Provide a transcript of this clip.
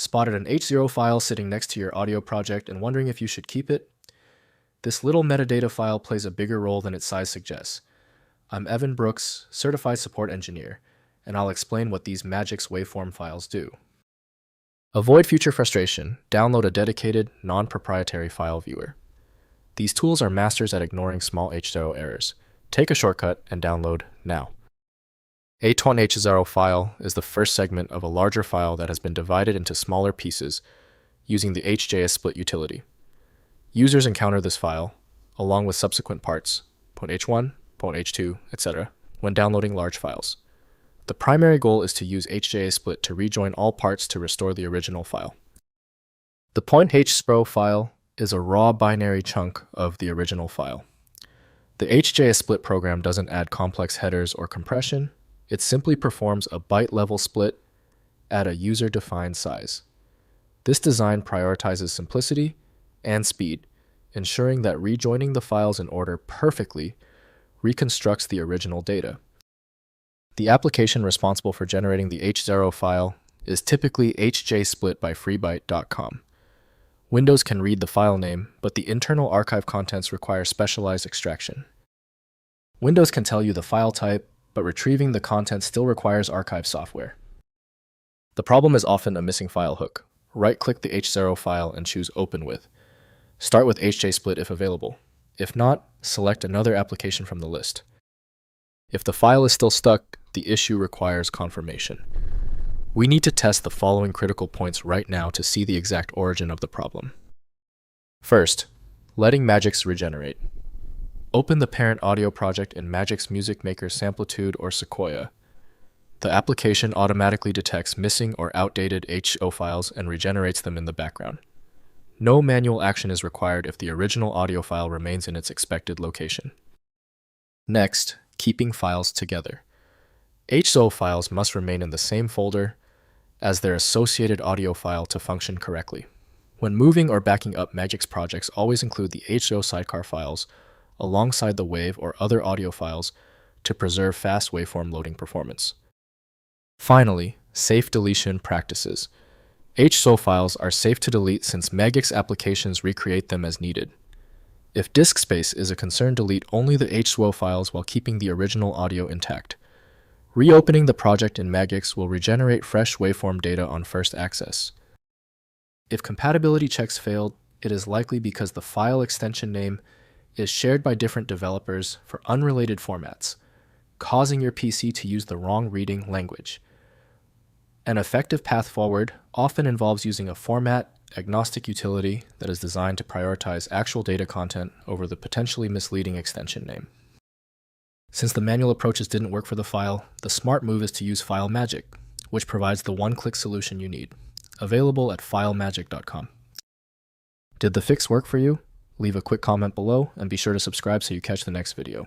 Spotted an H0 file sitting next to your audio project and wondering if you should keep it? This little metadata file plays a bigger role than its size suggests. I'm Evan Brooks, Certified Support Engineer, and I'll explain what these MAGIX waveform files do. Avoid future frustration. Download a dedicated, non-proprietary file viewer. These tools are masters at ignoring small H0 errors. Take a shortcut and download now. A H0 file is the first segment of a larger file that has been divided into smaller pieces using the HJSplit utility. Users encounter this file, along with subsequent parts, .h1, .h2, etc., when downloading large files. The primary goal is to use HJSplit to rejoin all parts to restore the original file. The .h0 file is a raw binary chunk of the original file. The HJSplit program doesn't add complex headers or compression. It simply performs a byte-level split at a user-defined size. This design prioritizes simplicity and speed, ensuring that rejoining the files in order perfectly reconstructs the original data. The application responsible for generating the H0 file is typically HJSplit by freebyte.com. Windows can read the file name, but the internal archive contents require specialized extraction. Windows can tell you the file type, but retrieving the content still requires archive software. The problem is often a missing file hook. Right-click the H0 file and choose Open With. Start with HJSplit if available. If not, select another application from the list. If the file is still stuck, the issue requires confirmation. We need to test the following critical points right now to see the exact origin of the problem. First, letting MAGIX regenerate. Open the parent audio project in MAGIX Music Maker Samplitude or Sequoia. The application automatically detects missing or outdated H0 files and regenerates them in the background. No manual action is required if the original audio file remains in its expected location. Next, keeping files together. H0 files must remain in the same folder as their associated audio file to function correctly. When moving or backing up MAGIX projects, always include the H0 sidecar files alongside the WAV or other audio files to preserve fast waveform loading performance. Finally, safe deletion practices. H0 files are safe to delete since MAGIX applications recreate them as needed. If disk space is a concern, delete only the H0 files while keeping the original audio intact. Reopening the project in MAGIX will regenerate fresh waveform data on first access. If compatibility checks failed, it is likely because the file extension name is shared by different developers for unrelated formats, causing your PC to use the wrong reading language. An effective path forward often involves using a format-agnostic utility that is designed to prioritize actual data content over the potentially misleading extension name. Since the manual approaches didn't work for the file, the smart move is to use FileMagic, which provides the one-click solution you need. Available at filemagic.com. Did the fix work for you? Leave a quick comment below and be sure to subscribe so you catch the next video.